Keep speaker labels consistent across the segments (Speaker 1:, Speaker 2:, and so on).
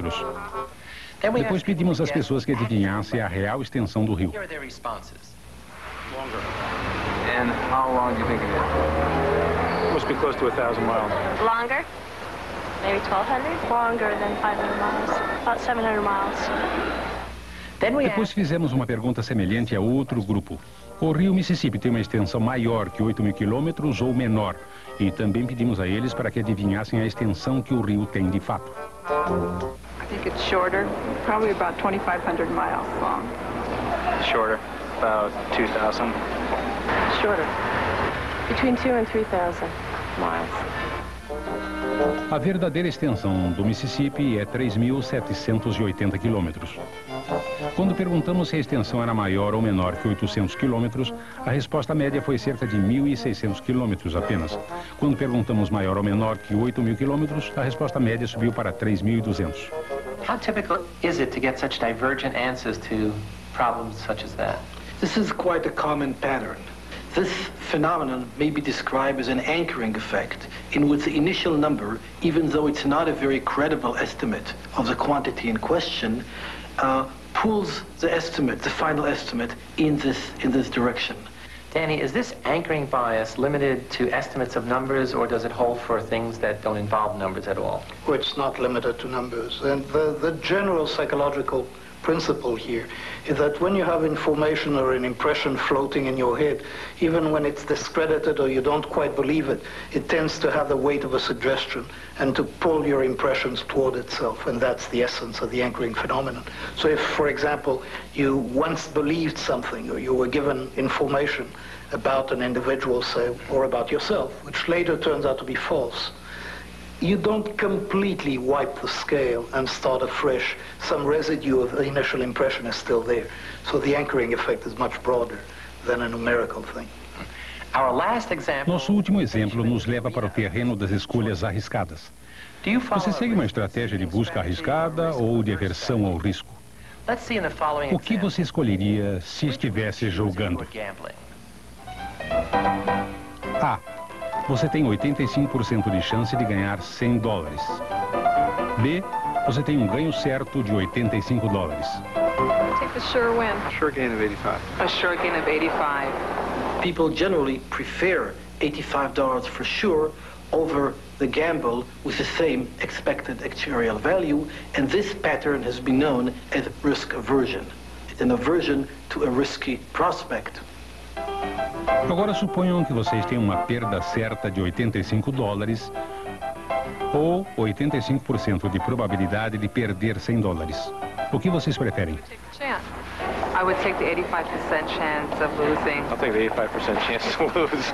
Speaker 1: quilômetros. Depois pedimos às pessoas que adivinhassem a real extensão do rio.
Speaker 2: And how long do you think it is?
Speaker 3: Must be close to 1,000 miles.
Speaker 4: Longer? Maybe 1,200? Longer than 500 miles. About 700 miles.
Speaker 1: Depois fizemos uma pergunta semelhante a outro grupo. O rio Mississippi tem uma extensão maior que 8.000 quilômetros ou menor? E também pedimos a eles para que adivinhassem a extensão que o rio tem de fato.
Speaker 5: I think it's shorter, probably about 2,500 miles long.
Speaker 3: Shorter, about 2,000.
Speaker 4: Shorter. Between 2,000 and 3,000 miles.
Speaker 1: A verdadeira extensão do Mississippi é 3.780 quilômetros. Quando perguntamos se a extensão era maior ou menor que 800 quilômetros, a resposta média foi cerca de 1.600 quilômetros apenas. Quando perguntamos maior ou menor que 8.000 quilômetros, a resposta média subiu para 3.200.
Speaker 6: How typical is it to get such divergent answers to problems such as that?
Speaker 7: This is quite a common pattern. This phenomenon may be described as an anchoring effect, in which the initial number, even though it's not a very credible estimate of the quantity in question, pulls the estimate, the final estimate, in this direction.
Speaker 6: Danny, is this anchoring bias limited to estimates of numbers, or does it hold for things that don't involve numbers at all?
Speaker 8: Well, it's not limited to numbers. And the general psychological principle here is that when you have information or an impression floating in your head, even when it's discredited or you don't quite believe it, it tends to have the weight of a suggestion and to pull your impressions toward itself, and that's the essence of the anchoring phenomenon. So if, for example, you once believed something or you were given information about an individual, say, or about yourself, which later turns out to be false, you don't completely wipe the scale and start afresh. Some residue of the initial impression is still there. So the anchoring effect is much broader than a numerical thing.
Speaker 1: Nosso último exemplo nos leva para o terreno das escolhas arriscadas. Você segue uma estratégia de busca arriscada ou de aversão ao risco? O que você escolheria se estivesse julgando? A. Você tem 85% de chance de ganhar $100. B. Você tem um ganho certo de $85.
Speaker 5: Take the sure win.
Speaker 3: Sure gain of 85.
Speaker 5: A sure gain of 85.
Speaker 7: People generally prefer $85 for sure over the gamble with the same expected actuarial value, and this pattern has been known as risk aversion. It's an aversion to a risky prospect.
Speaker 1: Agora suponham que vocês têm uma perda certa de $85 ou 85% de probabilidade de perder $100. O que vocês preferem?
Speaker 5: I would take the 85% chance of losing.
Speaker 3: I'll take the 85% chance to lose.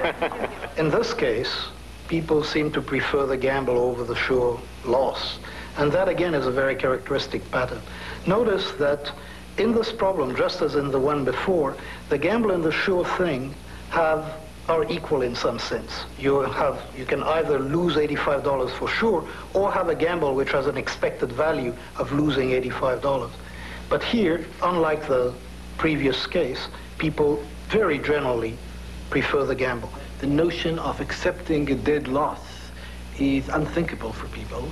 Speaker 8: In this case, people seem to prefer the gamble over the sure loss. And that, again, is a very characteristic pattern. Notice that in this problem, just as in the one before, the gamble and the sure thing are equal in some sense. You can either lose $85 for sure or have a gamble which has an expected value of losing $85. But here, unlike the previous case, people very generally prefer the gamble.
Speaker 7: The notion of accepting a dead loss is unthinkable for people,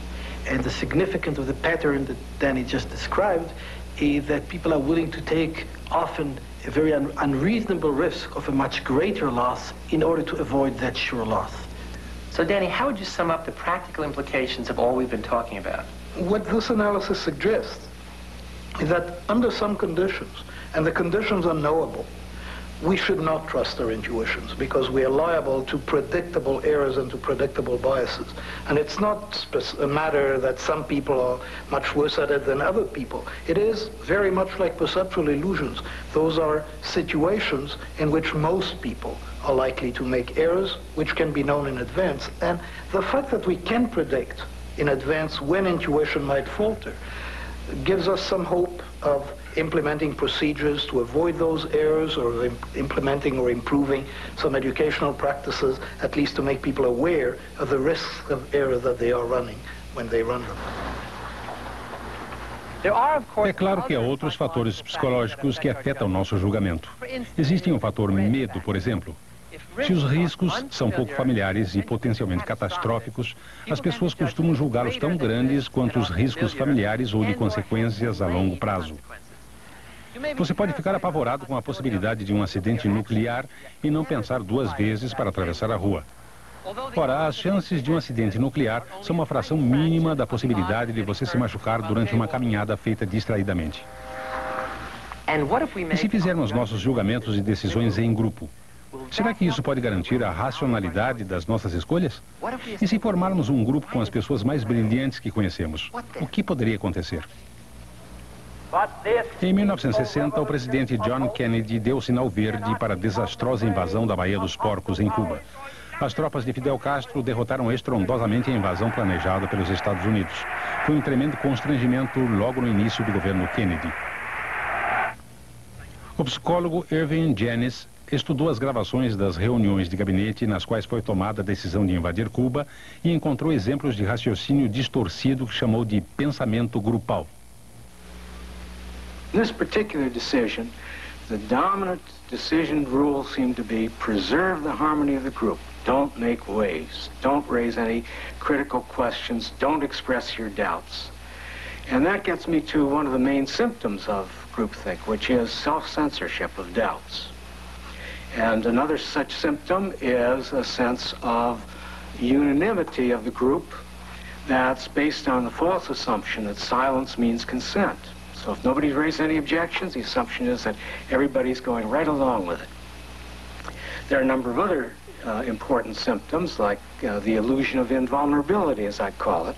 Speaker 7: and the significance of the pattern that Danny just described is that people are willing to take often a very unreasonable risk of a much greater loss in order to avoid that sure loss.
Speaker 6: So, Danny, how would you sum up the practical implications of all we've been talking about?
Speaker 8: What this analysis suggests is that under some conditions, and the conditions are knowable, we should not trust our intuitions because we are liable to predictable errors and to predictable biases. And it's not a matter that some people are much worse at it than other people. It is very much like perceptual illusions. Those are situations in which most people are likely to make errors which can be known in advance. And the fact that we can predict in advance when intuition might falter gives us some hope of implementing procedures to avoid those errors, or implementing or improving some educational practices, at least to make people aware of the risks of error that they are running when they run them.
Speaker 1: É claro que há outros fatores psicológicos que afetam nosso julgamento. Existe um fator medo, por exemplo. Se os riscos são pouco familiares e potencialmente catastróficos, as pessoas costumam julgá-los tão grandes quanto os riscos familiares ou de consequências a longo prazo. Você pode ficar apavorado com a possibilidade de um acidente nuclear e não pensar duas vezes para atravessar a rua. Ora, as chances de um acidente nuclear são uma fração mínima da possibilidade de você se machucar durante uma caminhada feita distraidamente. E se fizermos nossos julgamentos e decisões em grupo? Será que isso pode garantir a racionalidade das nossas escolhas? E se formarmos um grupo com as pessoas mais brilhantes que conhecemos, o que poderia acontecer? Em 1960, o presidente John Kennedy deu o sinal verde para a desastrosa invasão da Baía dos Porcos, em Cuba. As tropas de Fidel Castro derrotaram estrondosamente a invasão planejada pelos Estados Unidos. Foi um tremendo constrangimento logo no início do governo Kennedy. O psicólogo Irving Janis estudou as gravações das reuniões de gabinete nas quais foi tomada a decisão de invadir Cuba e encontrou exemplos de raciocínio distorcido que chamou de pensamento grupal.
Speaker 9: In this particular decision, the dominant decision rule seemed to be preserve the harmony of the group. Don't make waves. Don't raise any critical questions. Don't express your doubts. And that gets me to one of the main symptoms of groupthink, which is self-censorship of doubts. And another such symptom is a sense of unanimity of the group that's based on the false assumption that silence means consent. So if nobody's raised any objections, the assumption is that everybody's going right along with it. There are a number of other important symptoms, like the illusion of invulnerability, as I call it,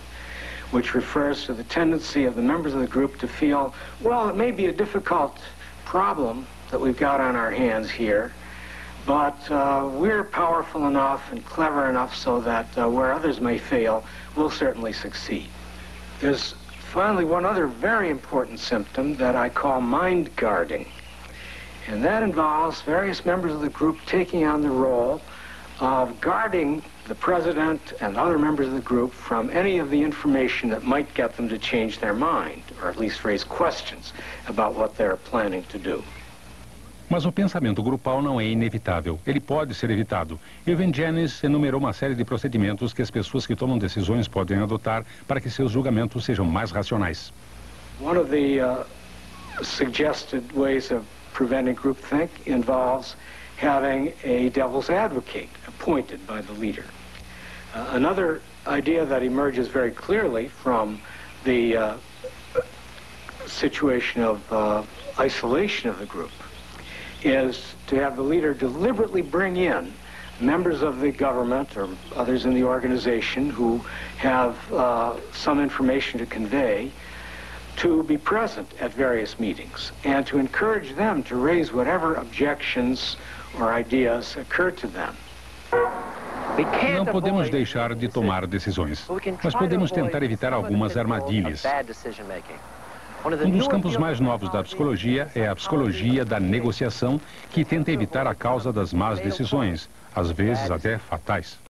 Speaker 9: which refers to the tendency of the members of the group to feel, well, it may be a difficult problem that we've got on our hands here, but we're powerful enough and clever enough so that where others may fail, we'll certainly succeed. There's finally one other very important symptom that I call mind guarding, and that involves various members of the group taking on the role of guarding the president and other members of the group from any of the information that might get them to change their mind, or at least raise questions about what they're planning to do.
Speaker 1: Mas o pensamento grupal não é inevitável. Ele pode ser evitado. Irving Janis enumerou uma série de procedimentos que as pessoas que tomam decisões podem adotar para que seus julgamentos sejam mais racionais.
Speaker 9: One of the suggested ways of preventing groupthink involves having a devil's advocate appointed by the leader. Another idea that emerges very clearly from the situation of isolation of the group is to have the leader deliberately bring in members of the government or others in the organization who have some information to convey to be present at various meetings and to encourage them to raise whatever objections or ideas occur to them.
Speaker 1: Não podemos deixar de tomar decisões, mas podemos tentar evitar algumas armadilhas. Um dos campos mais novos da psicologia é a psicologia da negociação, que tenta evitar a causa das más decisões, às vezes até fatais.